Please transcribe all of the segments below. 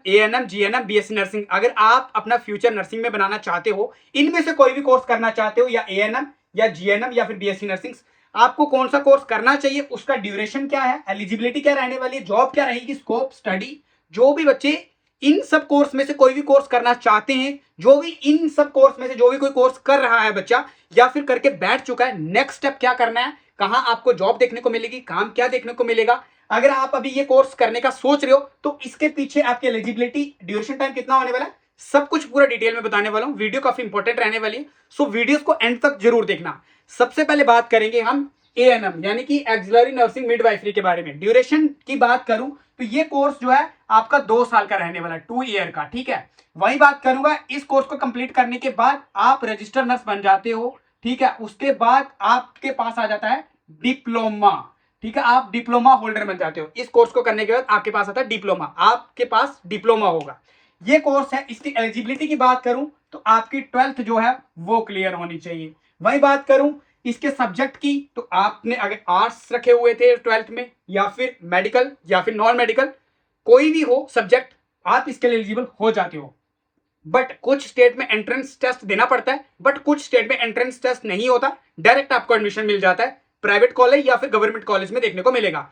ANM, GNM, BSc nursing, अगर आप अपना फ्यूचर नर्सिंग में बनाना चाहते हो, इनमें से कोई भी कोर्स करना चाहते हो, या ANM या GNM या फिर BSc नर्सिंग, आपको कौन सा कोर्स करना चाहिए, उसका ड्यूरेशन क्या है, एलिजिबिलिटी क्या रहने वाली है, जॉब क्या रहेगी, स्कोप, स्टडी, जो भी बच्चे इन सब कोर्स में से कोई भी कोर्स करना चाहते हैं, जो भी इन सब कोर्स में से जो भी कोई कोर्स कर रहा है बच्चा या फिर करके बैठ चुका है, नेक्स्ट स्टेप क्या करना है, कहां आपको जॉब देखने को मिलेगी, काम क्या देखने को मिलेगा। अगर आप अभी ये कोर्स करने का सोच रहे हो तो इसके पीछे आपकी एलिजिबिलिटी, ड्यूरेशन टाइम कितना होने वाला है, सब कुछ पूरा डिटेल में बताने वाला हूं। वीडियो काफी इंपॉर्टेंट रहने वाली है, सो वीडियोस को एंड तक जरूर देखना। सबसे पहले बात करेंगे हम ANM यानी कि एक्सिलरी नर्सिंग मिडवाइफरी के बारे में। ड्यूरेशन की बात करूं तो ये कोर्स जो है आपका 2 साल का रहने वाला है, 2 ईयर का, ठीक है। वही बात करूंगा, इस कोर्स को कंप्लीट करने के बाद आप रजिस्टर नर्स बन जाते हो, ठीक है। उसके बाद आपके पास आ जाता है डिप्लोमा, ठीक है, आप डिप्लोमा होल्डर बन जाते हो। इस कोर्स को करने के बाद आपके पास आता है डिप्लोमा, आपके पास डिप्लोमा होगा। ये कोर्स है, इसकी एलिजिबिलिटी की बात करूं तो आपकी 12th जो है वो क्लियर होनी चाहिए। वही बात करूं इसके सब्जेक्ट की तो आपने अगर आर्ट्स रखे हुए थे 12th में, या फिर मेडिकल या फिर नॉन मेडिकल, कोई भी हो सब्जेक्ट, आप इसके लिए एलिजिबल हो जाते हो। बट कुछ स्टेट में एंट्रेंस टेस्ट देना पड़ता है, बट कुछ स्टेट में एंट्रेंस टेस्ट नहीं होता, डायरेक्ट आपको एडमिशन मिल जाता है। प्राइवेट कॉलेज या फिर गवर्नमेंट कॉलेज में देखने को मिलेगा।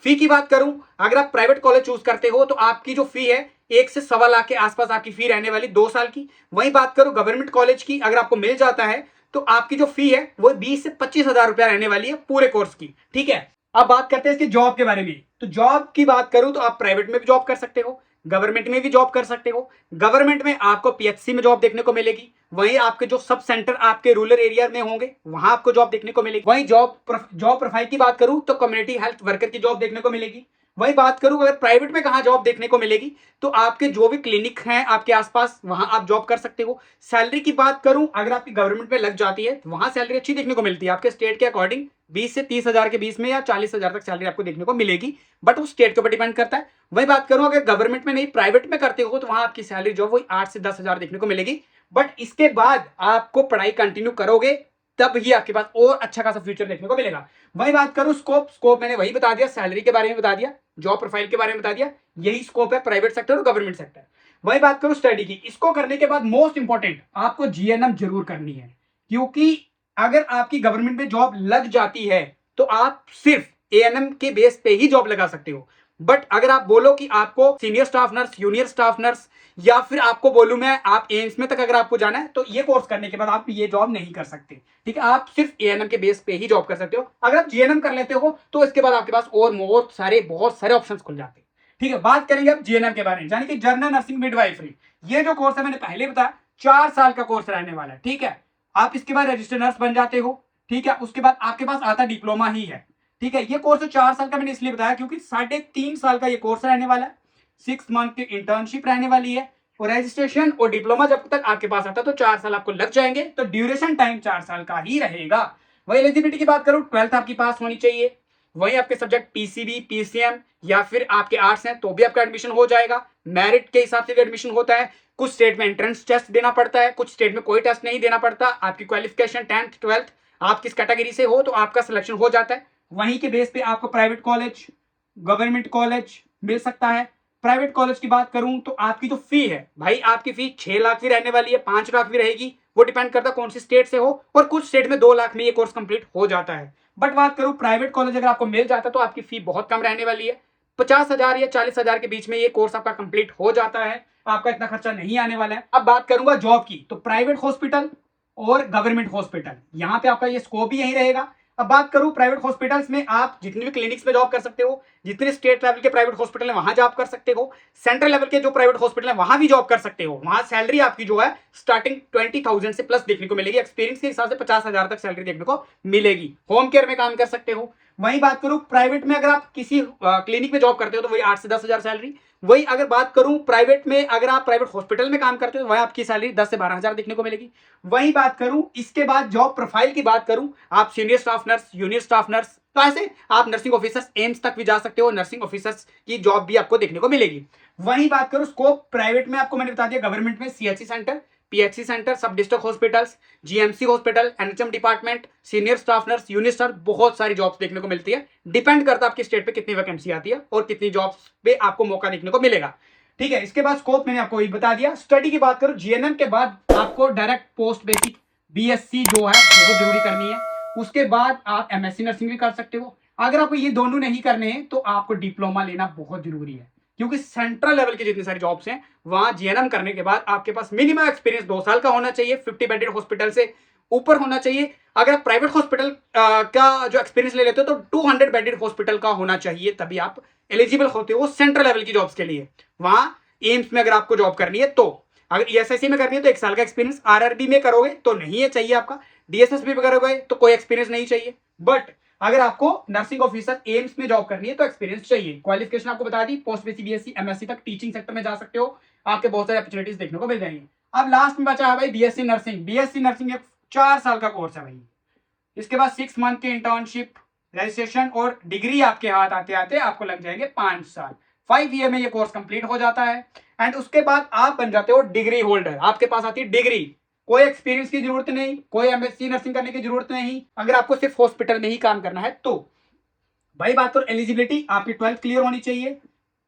फी की बात करूं, अगर आप प्राइवेट कॉलेज चूज करते हो तो आपकी जो फी है 1 से 1.25 लाख के आसपास आपकी फी रहने वाली 2 साल की। वही बात करूं गवर्नमेंट कॉलेज की, अगर आपको मिल जाता है तो आपकी जो फी है वो 20 से 25 हजार रुपया रहने वाली है पूरे कोर्स की, ठीक है। अब बात करते हैं इसकी जॉब के बारे में। तो जॉब की बात करूं तो आप प्राइवेट में भी जॉब कर सकते हो, गवर्नमेंट में भी जॉब कर सकते हो। गवर्नमेंट में आपको PHC में जॉब देखने को मिलेगी, वहीं आपके जो सब सेंटर आपके रूरल एरिया में होंगे वहां आपको जॉब देखने को मिलेगी। वहीं जॉब प्रोफाइल की बात करूं तो कम्युनिटी हेल्थ वर्कर की जॉब देखने को मिलेगी। वही बात करूं अगर प्राइवेट में कहां जॉब देखने को मिलेगी तो आपके जो भी क्लिनिक हैं आपके आसपास वहां आप जॉब कर सकते हो। सैलरी की बात करूं, अगर आपकी गवर्नमेंट में लग जाती है तो वहां सैलरी अच्छी देखने को मिलती है, आपके स्टेट के अकॉर्डिंग 20 से 30 हजार के बीच में या 40 हजार तक सैलरी आपको देखने को मिलेगी, बट वो स्टेट के ऊपर डिपेंड करता है। वही बात करूं अगर गवर्नमेंट में नहीं प्राइवेट में करते हो तो वहां आपकी सैलरी जो वही 8 से 10 हजार देखने को मिलेगी, बट इसके बाद आपको पढ़ाई कंटिन्यू करोगे तब ही आपके पास और अच्छा खासा फ्यूचर देखने को मिलेगा। वही बात करूं स्कोप मैंने वही बता दिया, सैलरी के बारे में बता दिया, जॉब प्रोफाइल के बारे में बता दिया, यही स्कोप है प्राइवेट सेक्टर और गवर्नमेंट सेक्टर। वही बात करूं स्टडी की, इसको करने के बाद मोस्ट इंपॉर्टेंट आपको GNM जरूर करनी है, क्योंकि अगर आपकी गवर्नमेंट में जॉब लग जाती है तो आप सिर्फ ANM के बेस पे ही जॉब लगा सकते हो। बट अगर आप बोलो कि आपको senior staff nurse, junior staff nurse, या फिर आपको बोलूं मैं आप एम्स में तक अगर आपको जाना है तो ये कोर्स करने के बाद आप ये जॉब नहीं कर सकते, ठीक है। आप सिर्फ ANM के बेस पे ही जॉब कर सकते हो। अगर आप GNM कर लेते हो तो इसके बाद आपके पास और बहुत सारे ऑप्शंस खुल जाते हैं, ठीक है। बात करेंगे अब GNM के बारे में, यानी कि जनरल नर्सिंग मिडवाइफरी। ये जो कोर्स है मैंने पहले बताया 4 साल का कोर्स रहने वाला है, ठीक है। आप इसके बाद रजिस्टर्ड नर्स बन जाते हो, ठीक है। उसके बाद आपके पास आता डिप्लोमा ही है, ठीक है। ये कोर्स 4 साल का मैंने इसलिए बताया क्योंकि 3.5 साल का ये कोर्स रहने वाला है, 6 मंथ की इंटर्नशिप रहने वाली है, और रजिस्ट्रेशन और डिप्लोमा जब तक आपके पास आता है तो 4 साल आपको लग जाएंगे, तो ड्यूरेशन टाइम 4 साल का ही रहेगा। वही एलिजिबिलिटी की बात करूं 12th आपकी पास होनी चाहिए। वही आपके सब्जेक्ट PCB, PCM या फिर आपके आर्ट्स हैं तो भी आपका एडमिशन हो जाएगा, मेरिट के हिसाब से भी एडमिशन होता है। कुछ स्टेट में एंट्रेंस टेस्ट देना पड़ता है, कुछ स्टेट में कोई टेस्ट नहीं देना पड़ता। आपकी क्वालिफिकेशन 10th 12th आप किस कैटेगरी से हो तो आपका सिलेक्शन हो जाता है। वहीं के बेस पे आपको प्राइवेट कॉलेज, गवर्नमेंट कॉलेज मिल सकता है। प्राइवेट कॉलेज की बात करूं तो आपकी जो फी है भाई, आपकी फी 6 लाख भी रहने वाली है, 5 लाख भी रहेगी, वो डिपेंड करता है कौन सी स्टेट से हो, और कुछ स्टेट में 2 लाख में ये कोर्स कंप्लीट हो जाता है। बट बात करूं प्राइवेट कॉलेज अगर आपको मिल जाता है तो आपकी फी बहुत कम रहने वाली है, 50 हजार या 40 हजार के बीच में ये कोर्स आपका कंप्लीट हो जाता है, आपका इतना खर्चा नहीं आने वाला है। अब बात करूंगा जॉब की, तो प्राइवेट हॉस्पिटल और गवर्नमेंट हॉस्पिटल, यहाँ पे आपका ये स्कोप भी यही रहेगा। अब बात करूं प्राइवेट हॉस्पिटल्स में, आप जितने भी क्लिनिक्स में जॉब कर सकते हो, जितने स्टेट लेवल के प्राइवेट हॉस्पिटल है वहां जॉब कर सकते हो, सेंट्रल लेवल के जो प्राइवेट हॉस्पिटल है वहां भी जॉब कर सकते हो। वहां सैलरी आपकी जो है स्टार्टिंग 20,000 से प्लस देखने को मिलेगी, एक्सपीरियंस के हिसाब से 50 हजार तक सैलरी देखने को मिलेगी। होम केयर में काम कर सकते हो। वही बात करूं प्राइवेट में अगर आप किसी क्लिनिक में जॉब करते हो तो वही 8 से 10 हजार सैलरी। वही अगर बात करूं प्राइवेट में अगर आप प्राइवेट हॉस्पिटल में काम करते हो वही आपकी सैलरी 10 से 12 हजार देखने को मिलेगी। वही बात करूं इसके बाद जॉब प्रोफाइल की बात करूं, आप senior staff nurse, junior staff nurse, तो ऐसे आप नर्सिंग ऑफिसर्स एम्स तक भी जा सकते हो, नर्सिंग ऑफिसर्स की जॉब भी आपको देखने को मिलेगी। वही बात करूं स्कोप प्राइवेट में, आपको मैंने बता दिया गवर्नमेंट में CHC सेंटर, PHC सेंटर, सब district hospitals, GMC hospital, NHM department, senior staff nurse, unit staff, बहुत सारी जॉब्स देखने को मिलती है। डिपेंड करता है आपकी स्टेट पे कितनी वैकेंसी आती है और कितनी जॉब्स पे आपको मौका देखने को मिलेगा। ठीक है। इसके बाद स्कोप मैंने आपको एक बता दिया। स्टडी की बात करूं, जीएनएम के बाद आपको डायरेक्ट पोस्ट बेसिक बीएससी जो है बहुत जरूरी करनी है। उसके बाद आप एमएससी नर्सिंग भी कर सकते हो। अगर आपको ये दोनों नहीं करने हैं तो आपको डिप्लोमा लेना बहुत जरूरी है, क्योंकि सेंट्रल लेवल की जितनी सारी जॉब्स हैं वहां जीएनएम करने के बाद आपके पास मिनिमम एक्सपीरियंस 2 साल का होना चाहिए, 50 बेडेड हॉस्पिटल से ऊपर होना चाहिए। अगर आप प्राइवेट हॉस्पिटल का जो एक्सपीरियंस ले लेते हो तो 200 बेडेड हॉस्पिटल का होना चाहिए, तभी आप एलिजिबल होते हो सेंट्रल लेवल की जॉब्स के लिए। वहां एम्स में अगर आपको जॉब करनी है, तो अगर ईएसआईसी में करनी है तो 1 साल का एक्सपीरियंस, आरआरबी में करोगे तो नहीं है चाहिए आपका, डीएसएसबी में करोगे तो कोई एक्सपीरियंस नहीं चाहिए। बट अगर आपको नर्सिंग ऑफिसर एम्स में जॉब करनी है तो एक्सपीरियंस चाहिए। क्वालिफिकेशन आपको बता दी, पोस्ट बेसिक बीएससी एमएससी तक टीचिंग सेक्टर में जा सकते हो, आपके बहुत सारे अपॉर्चुनिटीज देखने को मिल जाएंगे। अब लास्ट में बचा है भाई बीएससी नर्सिंग। बीएससी नर्सिंग एक 4 साल का कोर्स है भाई। इसके बाद 6 मंथ की इंटर्नशिप, रजिस्ट्रेशन और डिग्री आपके हाथ आते आते आपको लग जाएंगे 5 साल। 5 ईयर में ये कोर्स कंप्लीट हो जाता है एंड उसके बाद आप बन जाते हो डिग्री होल्डर। आपके पास आती है डिग्री, कोई एक्सपीरियंस की जरूरत नहीं, कोई एमएससी नर्सिंग करने की जरूरत नहीं, अगर आपको सिर्फ हॉस्पिटल में ही काम करना है तो। भाई बात करो एलिजिबिलिटी, आपकी 12th क्लियर होनी चाहिए,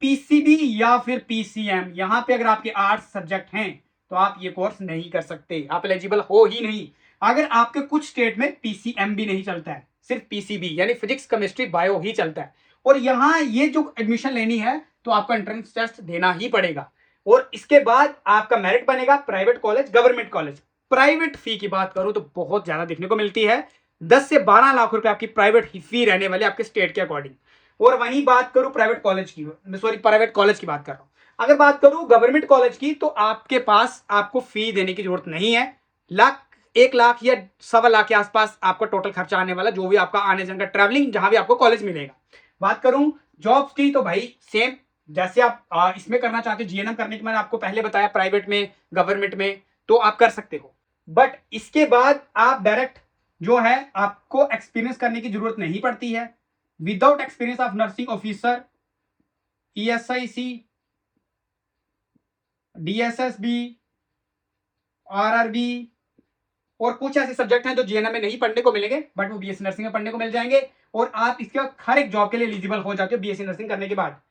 पीसीबी या फिर पीसीएम। यहां पे अगर आपके आर्ट्स सब्जेक्ट हैं तो आप ये कोर्स नहीं कर सकते, आप एलिजिबल हो ही नहीं। अगर आपके कुछ स्टेट में पीसीएम भी नहीं चलता है, सिर्फ पीसीबी यानी फिजिक्स केमिस्ट्री बायो ही चलता है, और यहाँ ये जो एडमिशन लेनी है तो आपको एंट्रेंस टेस्ट देना ही पड़ेगा। और इसके बाद आपका मेरिट बनेगा private college, government college. Private fee की बात करूं तो बहुत ज्यादा देखने को मिलती है, 10 से 12 लाख रुपए आपकी प्राइवेट फी रहने वाली आपके स्टेट के अकॉर्डिंग। और वहीं बात करूं प्राइवेट कॉलेज की, सॉरी प्राइवेट कॉलेज की बात कर रहा हूं। अगर बात करूं गवर्नमेंट कॉलेज की तो आपके पास आपको फी देने की जरूरत नहीं है। 1 लाख या 1.25 लाख के आसपास आपका टोटल खर्चा आने वाला, जो भी आपका आने जाने का ट्रैवलिंग, जहां भी आपको कॉलेज मिलेगा। बात करूं जॉब्स की तो भाई सेम जैसे आप इसमें करना चाहते हो, जीएनएम करने की मैंने आपको पहले बताया, प्राइवेट में गवर्नमेंट में तो आप कर सकते हो। बट इसके बाद आप डायरेक्ट जो है आपको एक्सपीरियंस करने की जरूरत नहीं पड़ती है। Without experience of nursing officer, ESIC, DSSB, RRB और कुछ ऐसे सब्जेक्ट हैं जो जीएनएम में नहीं पढ़ने को मिलेंगे बट वो बीएससी नर्सिंग में पढ़ने को मिल जाएंगे, और आप इसके हर एक जॉब के लिए एलिजिबल हो जाते हो बीएससी नर्सिंग करने के बाद।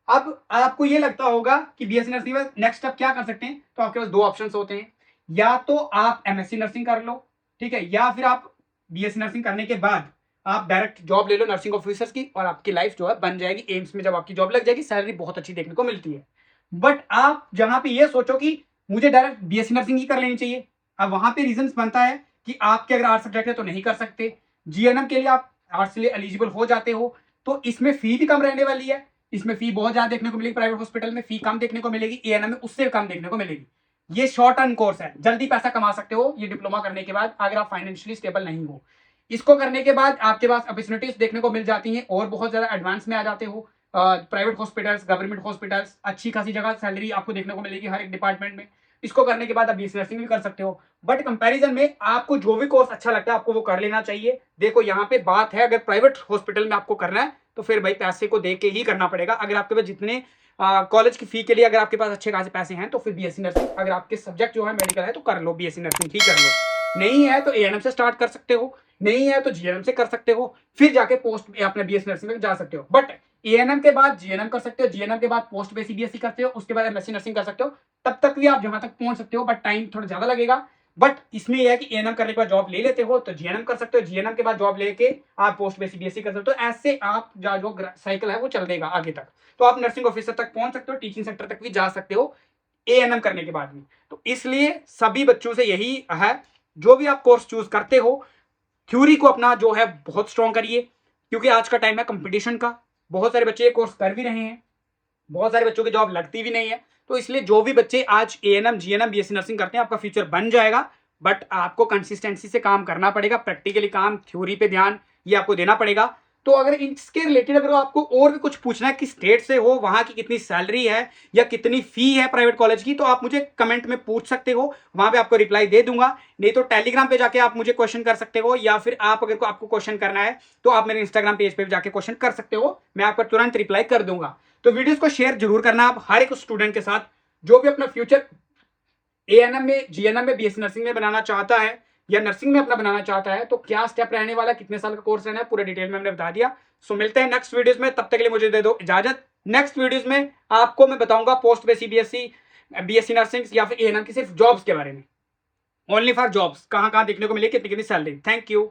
अब आपको ये लगता होगा कि बीएससी नर्सिंग में नेक्स्ट स्टेप क्या कर सकते हैं, तो आपके पास 2 ऑप्शंस होते हैं, या तो आप एमएससी नर्सिंग कर लो, ठीक है, या फिर आप बीएससी नर्सिंग करने के बाद आप डायरेक्ट जॉब ले लो नर्सिंग ऑफिसर्स की, और आपकी लाइफ जो है बन जाएगी एम्स में। जब आपकी जॉब लग जाएगी सैलरी बहुत अच्छी देखने को मिलती है। बट आप जहां पे ये सोचो कि मुझे डायरेक्ट बीएससी नर्सिंग ही कर लेनी चाहिए, अब वहां पे रीजन बनता है कि आपके अगर आर्ट्स सब्जेक्ट है तो नहीं कर सकते, जीएनएम के लिए आप आर्ट्स के लिए एलिजिबल हो जाते हो तो इसमें फी भी कम रहने वाली है, इसमें फी बहुत ज्यादा देखने को मिलेगी, प्राइवेट हॉस्पिटल में फी कम देखने को मिलेगी, एएनएम में उससे कम देखने को मिलेगी। ये शॉर्ट टर्म कोर्स है, जल्दी पैसा कमा सकते हो ये डिप्लोमा करने के बाद, अगर आप फाइनेंशियली स्टेबल नहीं हो। इसको करने के बाद आपके पास अपॉर्चुनिटीज देखने को मिल जाती हैं और बहुत ज्यादा एडवांस में आ जाते हो। प्राइवेट हॉस्पिटल्स, गवर्नमेंट हॉस्पिटल्स, अच्छी खासी जगह सैलरी आपको देखने को मिलेगी हर एक डिपार्टमेंट में। इसको करने के बाद आप बीएससी नर्सिंग भी कर सकते हो। बट कंपैरिजन में आपको जो भी कोर्स अच्छा लगता है आपको वो कर लेना चाहिए। देखो यहाँ पे बात है, अगर प्राइवेट हॉस्पिटल में आपको करना है तो फिर भाई पैसे को देख के ही करना पड़ेगा। अगर आपके पास जितने कॉलेज की फी के लिए अगर आपके पास अच्छे खासे पैसे हैं तो फिर बीएससी नर्सिंग, अगर आपके सब्जेक्ट जो है मेडिकल है तो कर लो, बीएससी नर्सिंग ही कर लो। नहीं है तो एएनएम से स्टार्ट कर सकते हो, नहीं है तो जीएनएम से कर सकते हो, फिर जाके पोस्ट अपने बीएससी नर्सिंग में जा सकते हो। बट एएनएम के बाद जीएनएम कर सकते हो, जीएनएम के बाद पोस्ट बेसिक बीएससी करते हो, उसके बाद एमएससी नर्सिंग कर सकते हो। तब तक भी आप जहां तक पहुंच सकते हो, बट टाइम थोड़ा ज्यादा लगेगा। बट इसमें यह है कि एएनएम करने के बाद जॉब ले लेते हो तो जीएनएम कर सकते हो, जीएनएम के बाद जॉब लेके आप पोस्ट बेसिक बीएससी कर सकते हो। ऐसे आप जो साइकिल है वो चल देगा आगे तक, तो आप नर्सिंग ऑफिसर तक पहुंच सकते हो, टीचिंग सेक्टर तक भी जा सकते हो एएनएम करने के बाद भी। तो इसलिए सभी बच्चों से यही है, जो भी आप कोर्स चूज करते हो थ्योरी को अपना जो है बहुत स्ट्रॉन्ग करिए, क्योंकि आज का टाइम है कंपटीशन का। बहुत सारे बच्चे ये कोर्स कर भी रहे हैं, बहुत सारे बच्चों की जॉब लगती भी नहीं है। तो इसलिए जो भी बच्चे आज एएनएम, जीएनएम, बीएससी नर्सिंग करते हैं आपका फ्यूचर बन जाएगा। बट आपको कंसिस्टेंसी से काम करना पड़ेगा, प्रैक्टिकली काम, थ्योरी पे ध्यान ये आपको देना पड़ेगा। तो अगर इसके रिलेटेड अगर आपको और भी कुछ पूछना है कि स्टेट से हो, वहां की कितनी सैलरी है या कितनी फी है प्राइवेट कॉलेज की, तो आप मुझे कमेंट में पूछ सकते हो, वहां पे आपको रिप्लाई दे दूंगा। नहीं तो टेलीग्राम पे जाके आप मुझे क्वेश्चन कर सकते हो, या फिर आप अगर आपको क्वेश्चन करना है तो आप मेरे इंस्टाग्राम पेज पे जाके क्वेश्चन कर सकते हो, मैं आपका तुरंत रिप्लाई कर दूंगा। तो वीडियोस को शेयर जरूर करना आप हर एक स्टूडेंट के साथ जो भी अपना फ्यूचर एएनएम में, जीएनएम में, बीएससी नर्सिंग में बनाना चाहता है या नर्सिंग में अपना बनाना चाहता है, तो क्या स्टेप रहने वाला, कितने साल का कोर्स रहना है, पूरा डिटेल में हमने बता दिया। सो मिलते हैं नेक्स्ट वीडियोस में, तब तक के लिए मुझे दे दो इजाजत। नेक्स्ट वीडियोस में आपको मैं बताऊंगा पोस्ट पे सीबीएसई, बीएससी नर्सिंग या फिर एएनएम की सिर्फ जॉब्स के बारे में, ओनली फॉर जॉब्स, कहाँ कहाँ देखने को मिले, कितनी कितनी सैलरी। Thank you.